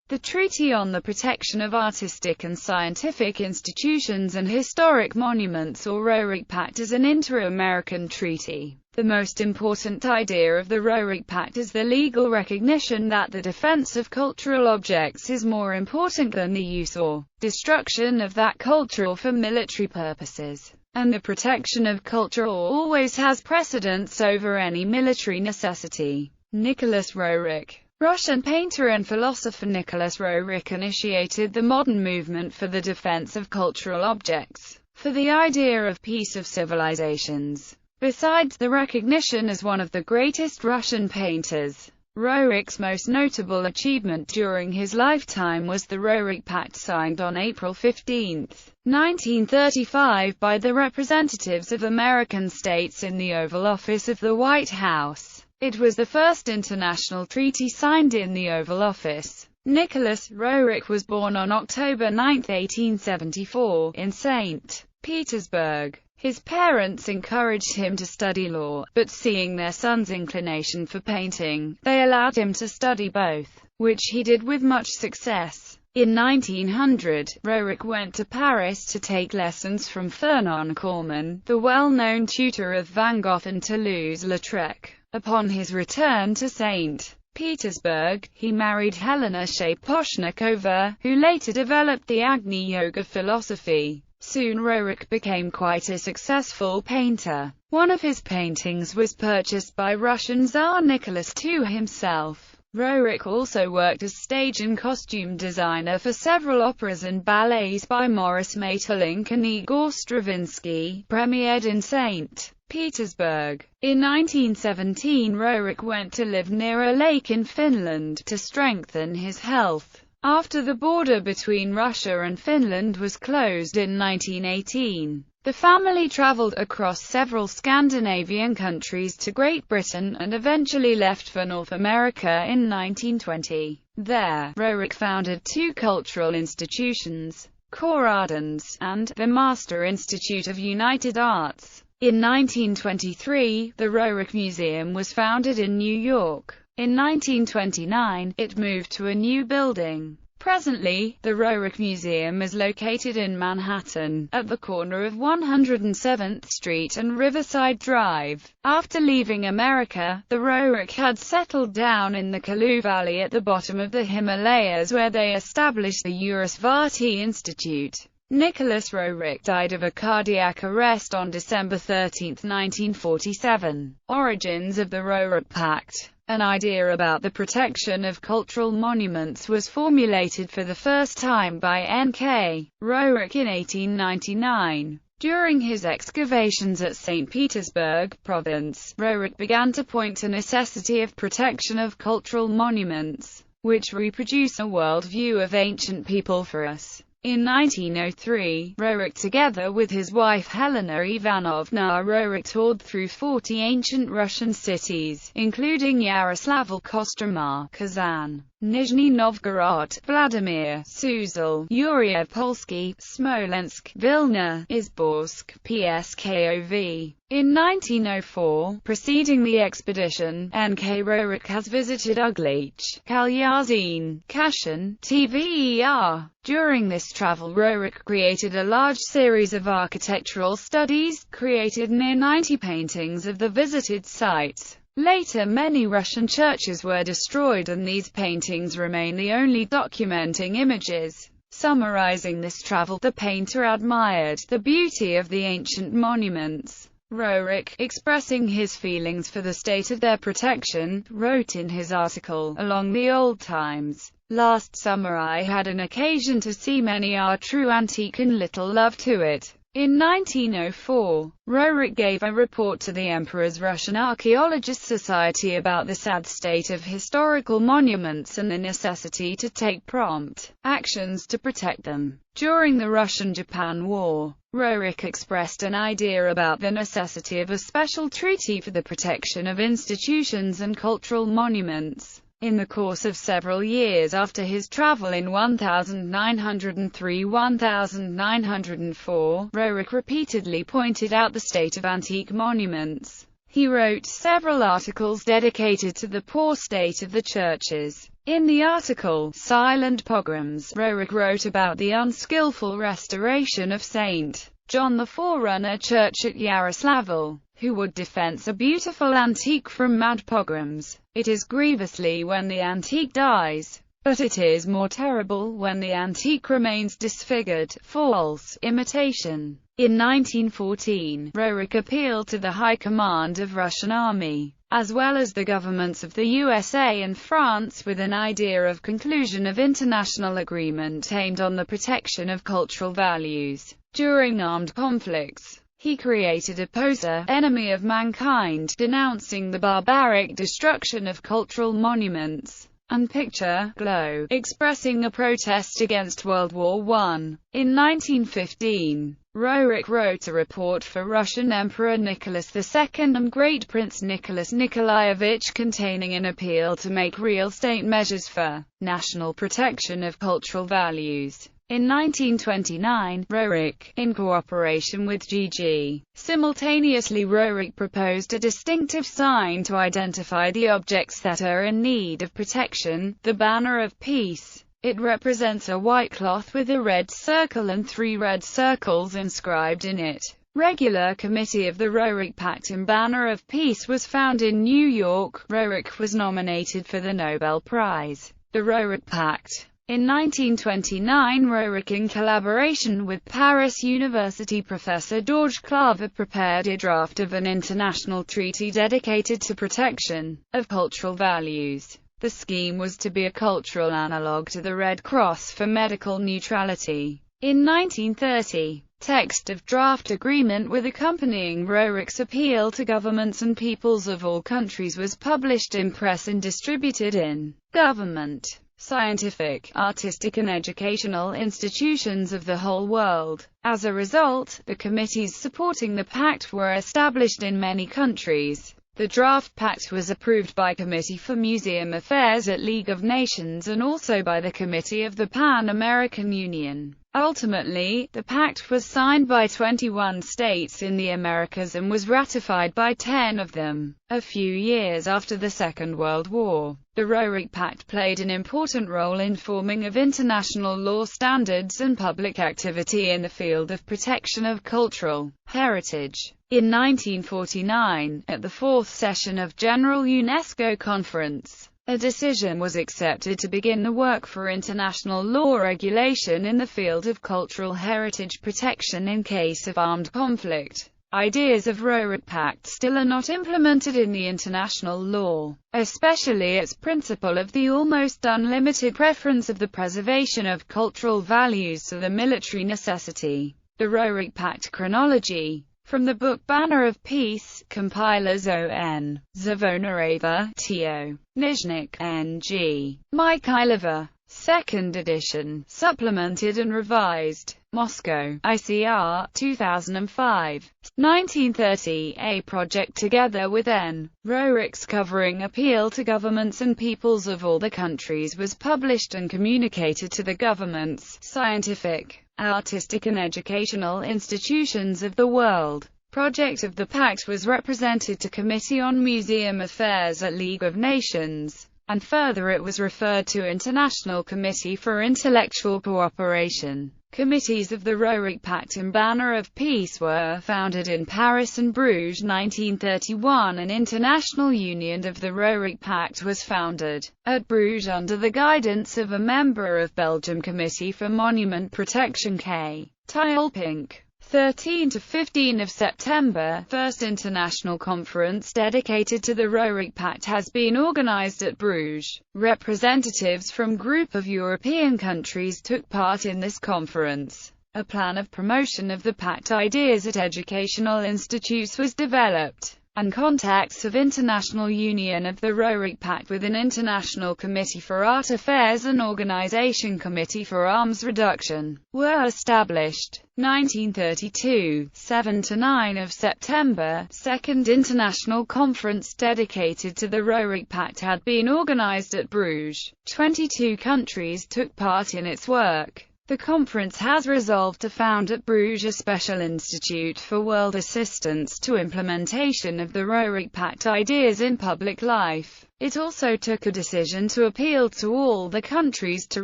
The Treaty on the Protection of Artistic and Scientific Institutions and Historic Monuments, or Roerich Pact, is an inter-American treaty. The most important idea of the Roerich Pact is the legal recognition that the defense of cultural objects is more important than the use or destruction of that culture for military purposes, and the protection of culture always has precedence over any military necessity. Nicholas Roerich. Russian painter and philosopher Nicholas Roerich initiated the modern movement for the defense of cultural objects, for the idea of peace of civilizations. Besides the recognition as one of the greatest Russian painters, Roerich's most notable achievement during his lifetime was the Roerich Pact, signed on April 15, 1935 by the representatives of American states in the Oval Office of the White House. It was the first international treaty signed in the Oval Office. Nicholas Roerich was born on October 9, 1874, in St. Petersburg. His parents encouraged him to study law, but seeing their son's inclination for painting, they allowed him to study both, which he did with much success. In 1900, Roerich went to Paris to take lessons from Fernand Cormon, the well-known tutor of Van Gogh and Toulouse-Lautrec. Upon his return to St. Petersburg, he married Helena Shaposhnikova, who later developed the Agni Yoga philosophy. Soon Roerich became quite a successful painter. One of his paintings was purchased by Russian Tsar Nicholas II himself. Roerich also worked as stage and costume designer for several operas and ballets by Maurice Maeterlinck and Igor Stravinsky, premiered in St. Petersburg. In 1917, Roerich went to live near a lake in Finland to strengthen his health. After the border between Russia and Finland was closed in 1918, the family traveled across several Scandinavian countries to Great Britain and eventually left for North America in 1920. There, Roerich founded two cultural institutions, Corradens, and the Master Institute of United Arts. In 1923, the Roerich Museum was founded in New York. In 1929, it moved to a new building. Presently, the Roerich Museum is located in Manhattan, at the corner of 107th Street and Riverside Drive. After leaving America, the Roerich had settled down in the Kalou Valley at the bottom of the Himalayas, where they established the Urasvati Institute. Nicholas Roerich died of a cardiac arrest on December 13, 1947. Origins of the Roerich Pact. An idea about the protection of cultural monuments was formulated for the first time by N.K. Roerich in 1899. During his excavations at St. Petersburg province, Roerich began to point to necessity of protection of cultural monuments, which reproduce a world view of ancient people for us. In 1903, Roerich, together with his wife Helena Ivanovna Roerich, toured through 40 ancient Russian cities, including Yaroslavl, Kostroma, Kazan, Nizhny Novgorod, Vladimir, Suzdal, Yuriev-Polsky, Smolensk, Vilna, Izborsk, Pskov. In 1904, preceding the expedition, N.K. Roerich has visited Uglitch, Kalyazin, Kashan, Tver. During this travel, Roerich created a large series of architectural studies, created near 90 paintings of the visited sites. Later, many Russian churches were destroyed, and these paintings remain the only documenting images. Summarizing this travel, the painter admired the beauty of the ancient monuments. Roerich, expressing his feelings for the state of their protection, wrote in his article, "Along the Old Times, last summer I had an occasion to see many are true antique and little love to it." In 1904, Roerich gave a report to the Emperor's Russian Archaeologist Society about the sad state of historical monuments and the necessity to take prompt actions to protect them. During the Russian-Japan War, Roerich expressed an idea about the necessity of a special treaty for the protection of institutions and cultural monuments. In the course of several years after his travel in 1903–1904, Roerich repeatedly pointed out the state of antique monuments. He wrote several articles dedicated to the poor state of the churches. In the article, Silent Pogroms, Roerich wrote about the unskillful restoration of St. John the Forerunner Church at Yaroslavl. Who would defense a beautiful antique from mad pogroms? It is grievously when the antique dies, but it is more terrible when the antique remains disfigured, false, imitation. In 1914, Roerich appealed to the High Command of Russian Army, as well as the governments of the USA and France, with an idea of conclusion of international agreement aimed on the protection of cultural values during armed conflicts. He created a poster, Enemy of Mankind, denouncing the barbaric destruction of cultural monuments, and picture, Glow, expressing a protest against World War I. In 1915, Roerich wrote a report for Russian Emperor Nicholas II and Great Prince Nicholas Nikolaevich containing an appeal to make real state measures for national protection of cultural values. In 1929, Roerich, in cooperation with G.G. Simultaneously, Roerich proposed a distinctive sign to identify the objects that are in need of protection, the Banner of Peace. It represents a white cloth with a red circle and 3 red circles inscribed in it. Regular Committee of the Roerich Pact and Banner of Peace was found in New York. Roerich was nominated for the Nobel Prize. The Roerich Pact. In 1929, Roerich, in collaboration with Paris University professor Georges Claver, prepared a draft of an international treaty dedicated to protection of cultural values. The scheme was to be a cultural analogue to the Red Cross for medical neutrality. In 1930, text of draft agreement with accompanying Roerich's appeal to governments and peoples of all countries was published in press and distributed in government, scientific, artistic and educational institutions of the whole world. As a result, the committees supporting the pact were established in many countries. The draft pact was approved by Committee for Museum Affairs at League of Nations and also by the Committee of the Pan-American Union. Ultimately, the pact was signed by 21 states in the Americas and was ratified by 10 of them. A few years after the Second World War, the Roerich Pact played an important role in forming of international law standards and public activity in the field of protection of cultural heritage. In 1949, at the 4th session of General UNESCO Conference, a decision was accepted to begin the work for international law regulation in the field of cultural heritage protection in case of armed conflict. Ideas of Roerich Pact still are not implemented in the international law, especially its principle of the almost unlimited preference of the preservation of cultural values to the military necessity. The Roerich Pact chronology. From the book Banner of Peace, compilers O.N. Zvonareva, T.O. Nizhnik, N.G. Mikhailova. 2nd edition, supplemented and revised. Moscow, ICR, 2005. 1930, a project together with N. Roerich's covering appeal to governments and peoples of all the countries was published and communicated to the governments, scientific, artistic and educational institutions of the world. Project of the Pact was represented to Committee on Museum Affairs at League of Nations, and further it was referred to International Committee for Intellectual Cooperation. Committees of the Roerich Pact and Banner of Peace were founded in Paris and Bruges 1931. An International Union of the Roerich Pact was founded at Bruges under the guidance of a member of Belgium Committee for Monument Protection K. Tilpink. 13 to 15 of September, First International Conference dedicated to the Roerich Pact has been organized at Bruges. Representatives from group of European countries took part in this conference. A plan of promotion of the Pact ideas at educational institutes was developed, and contacts of International Union of the Roerich Pact with an International Committee for Art Affairs and Organization Committee for Arms Reduction were established. 1932, 7 to 9 of September, Second International Conference dedicated to the Roerich Pact had been organized at Bruges. 22 countries took part in its work. The conference has resolved to found at Bruges a special institute for world assistance to implementation of the Roerich Pact ideas in public life. It also took a decision to appeal to all the countries to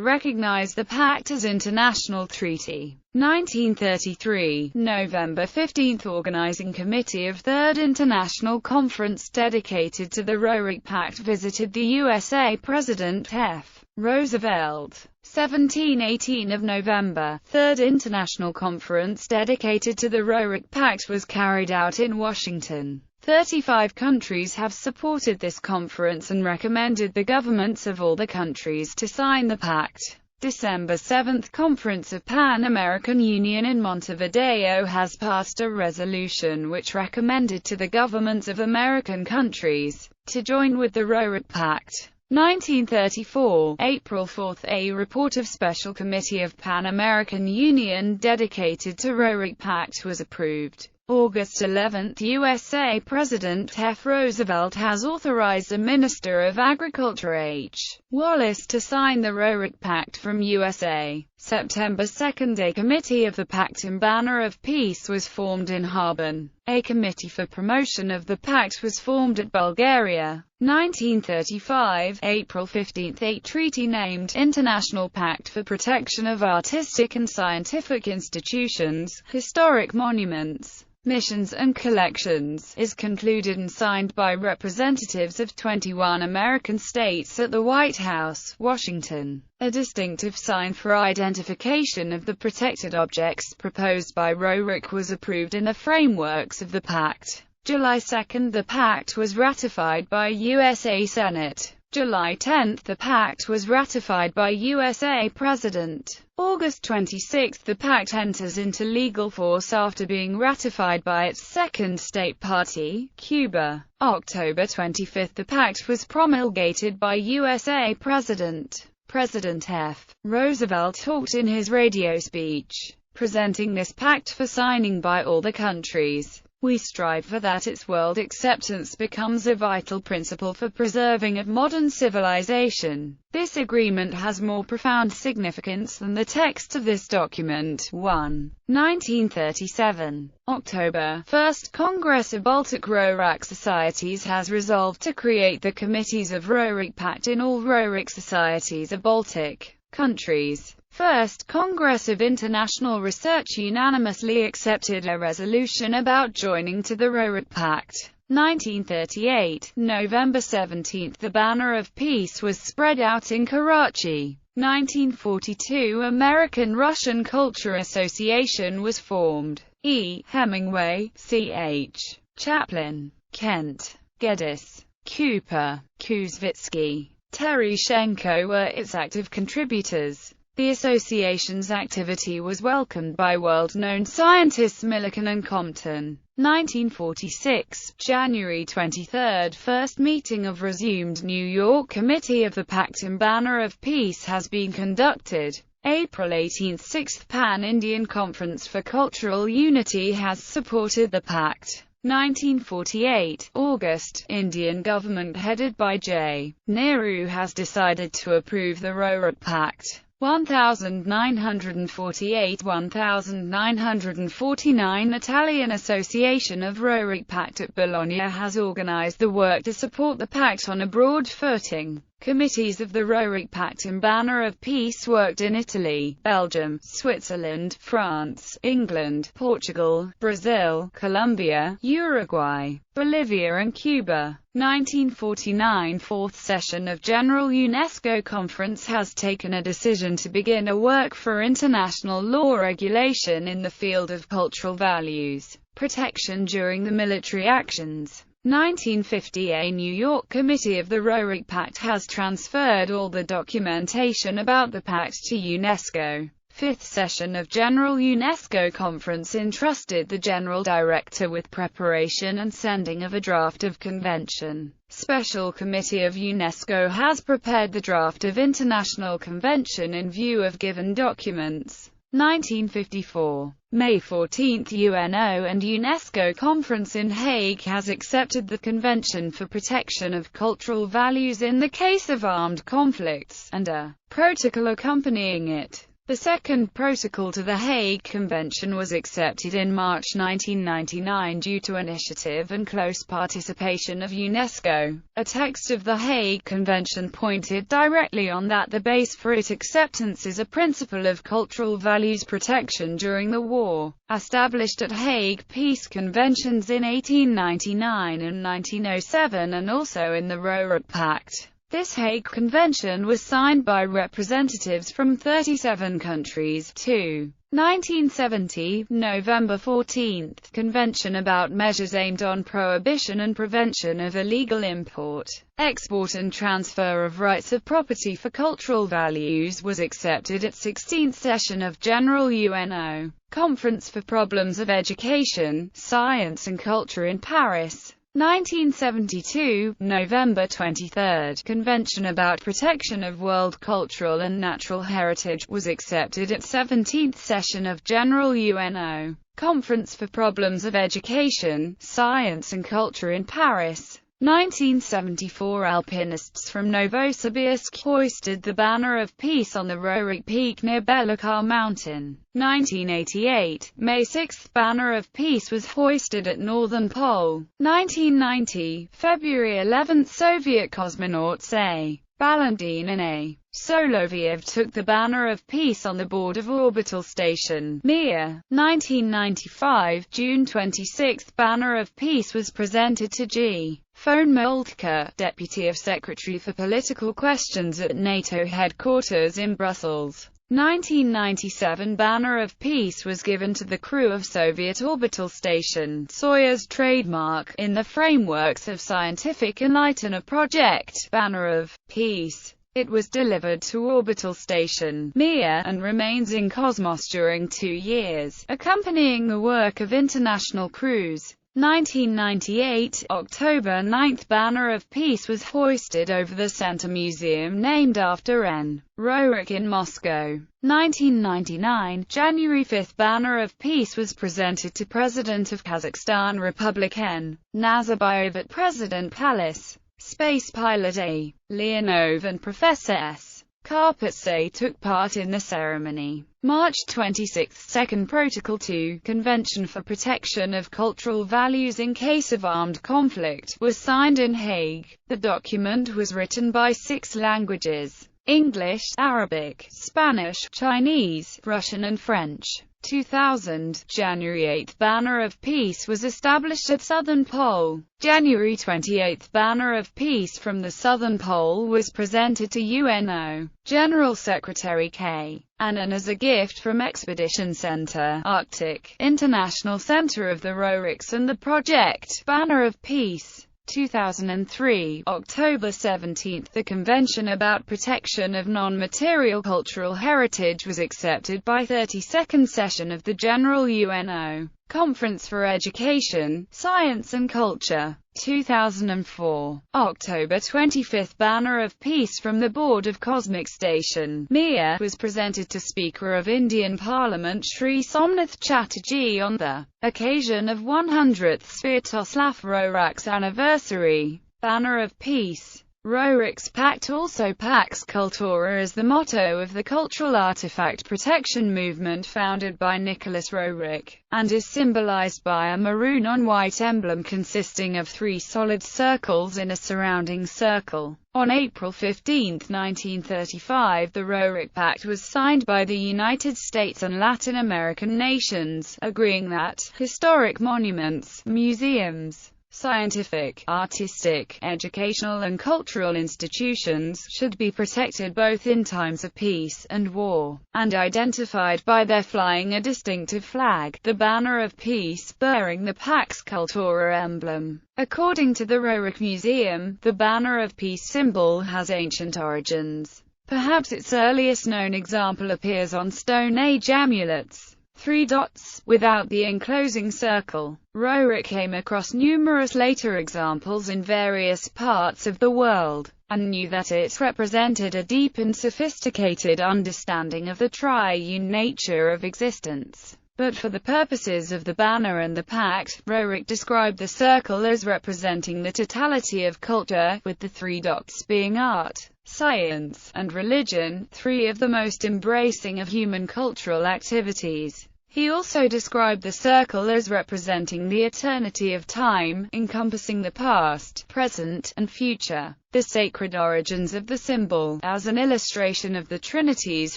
recognize the pact as international treaty. 1933, November 15 – Organizing Committee of Third International Conference dedicated to the Roerich Pact visited the USA. President F. Roosevelt. 17–18 of November, Third International Conference dedicated to the Roerich Pact was carried out in Washington. 35 countries have supported this conference and recommended the governments of all the countries to sign the pact. December 7 – Conference of Pan-American Union in Montevideo has passed a resolution which recommended to the governments of American countries to join with the Roerich Pact. 1934, April 4 – A report of Special Committee of Pan-American Union dedicated to Roerich Pact was approved. August 11 – USA President F. Roosevelt has authorized the Minister of Agriculture H. Wallace to sign the Roerich Pact from USA. September 2 – A committee of the Pact in Banner of Peace was formed in Harbin. A committee for promotion of the pact was formed at Bulgaria. 1935, April 15 – A treaty named International Pact for Protection of Artistic and Scientific Institutions, Historic Monuments, Missions and Collections, is concluded and signed by representatives of 21 American states at the White House, Washington. A distinctive sign for identification of the protected objects proposed by Roerich was approved in the frameworks of the pact. July 2 – The pact was ratified by USA Senate. July 10 – The pact was ratified by USA President. August 26 – The pact enters into legal force after being ratified by its second state party, Cuba. October 25 – The pact was promulgated by USA President. President F. Roosevelt talked in his radio speech, presenting this pact for signing by all the countries. We strive for that its world acceptance becomes a vital principle for preserving of modern civilization. This agreement has more profound significance than the text of this document. 1. 1937. October. First Congress of Baltic Roerich Societies has resolved to create the Committees of Roerich Pact in all Roerich Societies of Baltic countries. First Congress of International Research unanimously accepted a resolution about joining to the Roerich Pact. 1938, November 17 – The Banner of Peace was spread out in Karachi. 1942 – American-Russian Culture Association was formed. E. Hemingway, C.H. Chaplin, Kent, Geddes, Cooper, Kuzvitsky, Tereshenko were its active contributors. The association's activity was welcomed by world-known scientists Millikan and Compton. 1946, January 23 – First meeting of resumed New York Committee of the Pact in Banner of Peace has been conducted. April 18 – Sixth Pan-Indian Conference for Cultural Unity has supported the Pact. 1948, August, Indian government headed by J. Nehru has decided to approve the Roerich Pact. 1948–1949 Italian Association of Roerich Pact at Bologna has organized the work to support the pact on a broad footing. Committees of the Roerich Pact in Banner of Peace worked in Italy, Belgium, Switzerland, France, England, Portugal, Brazil, Colombia, Uruguay, Bolivia and Cuba. 1949 Fourth session of General UNESCO Conference has taken a decision to begin a work for international law regulation in the field of cultural values protection during the military actions. 1950 A New York Committee of the Roerich Pact has transferred all the documentation about the pact to UNESCO. Fifth session of General UNESCO Conference entrusted the General Director with preparation and sending of a draft of convention. Special Committee of UNESCO has prepared the draft of International Convention in view of given documents. 1954. May 14 UNO and UNESCO Conference in Hague has accepted the Convention for Protection of Cultural Values in the case of armed conflicts, and a protocol accompanying it. The second protocol to the Hague Convention was accepted in March 1999 due to initiative and close participation of UNESCO. A text of the Hague Convention pointed directly on that the base for its acceptance is a principle of cultural values protection during the war, established at Hague Peace Conventions in 1899 and 1907 and also in the Roerich Pact. This Hague Convention was signed by representatives from 37 countries. 1970, November 14, Convention about measures aimed on prohibition and prevention of illegal import, export and transfer of rights of property for cultural values was accepted at 16th session of General UNO Conference for Problems of Education, Science and Culture in Paris. 1972, November 23, Convention about Protection of World Cultural and Natural Heritage was accepted at 17th session of General UNO Conference for Problems of Education, Science and Culture in Paris. 1974, Alpinists from Novosibirsk hoisted the banner of peace on the Roerich Peak near Belikar Mountain. 1988, May 6, banner of peace was hoisted at Northern Pole. 1990, February 11, Soviet cosmonauts A. Balandin and A. Soloviev took the banner of peace on the board of orbital station Mir. 1995, June 26, banner of peace was presented to G. Von Moltke, Deputy of Secretary for Political Questions at NATO headquarters in Brussels. 1997, banner of peace was given to the crew of Soviet orbital station Soyuz trademark in the frameworks of Scientific Enlightenment Project. Banner of peace. It was delivered to orbital station Mir and remains in Cosmos during 2 years, accompanying the work of international crews. 1998, October 9, banner of peace was hoisted over the Center Museum named after N. Roerich in Moscow. 1999, January 5, banner of peace was presented to President of Kazakhstan Republic N. Nazarbayev at President Palace. Space pilot A. Leonov and Professor S. Karpatse took part in the ceremony. March 26, Second Protocol to Convention for Protection of Cultural Values in Case of Armed Conflict was signed in Hague. The document was written by 6 languages: English, Arabic, Spanish, Chinese, Russian and French. 2000, January 8, banner of peace was established at Southern Pole. January 28, banner of peace from the Southern Pole was presented to UNO General Secretary K. Annan as a gift from Expedition Center, Arctic, International Center of the Roerichs and the Project. Banner of Peace. 2003, October 17, the Convention about Protection of Non-Material Cultural Heritage was accepted by 32nd session of the General UNO Conference for Education, Science and Culture. 2004, October 25, banner of peace from the board of Cosmic Station Mir was presented to Speaker of Indian Parliament Shri Somnath Chatterjee on the occasion of 100th Sviatoslav Roerich's anniversary. Banner of peace. Roerich Pact. Also Pax Cultura is the motto of the cultural artifact protection movement founded by Nicholas Roerich, and is symbolized by a maroon-on-white emblem consisting of 3 solid circles in a surrounding circle. On April 15, 1935, the Roerich Pact was signed by the United States and Latin American nations, agreeing that historic monuments, museums, scientific, artistic, educational and cultural institutions should be protected both in times of peace and war, and identified by their flying a distinctive flag, the banner of peace, bearing the Pax Cultura emblem. According to the Roerich Museum, the banner of peace symbol has ancient origins. Perhaps its earliest known example appears on Stone Age amulets. 3 dots, without the enclosing circle. Roerich came across numerous later examples in various parts of the world, and knew that it represented a deep and sophisticated understanding of the triune nature of existence. But for the purposes of the banner and the pact, Roerich described the circle as representing the totality of culture, with the three dots being art, science, and religion, three of the most embracing of human cultural activities. He also described the circle as representing the eternity of time, encompassing the past, present, and future. The sacred origins of the symbol, as an illustration of the Trinities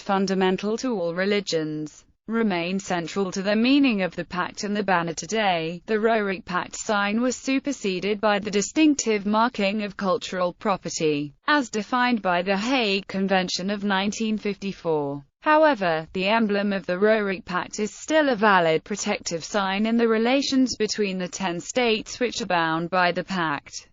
fundamental to all religions, remain central to the meaning of the pact and the banner today. The Roerich Pact sign was superseded by the distinctive marking of cultural property, as defined by the Hague Convention of 1954. However, the emblem of the Roerich Pact is still a valid protective sign in the relations between the 10 states which are bound by the pact.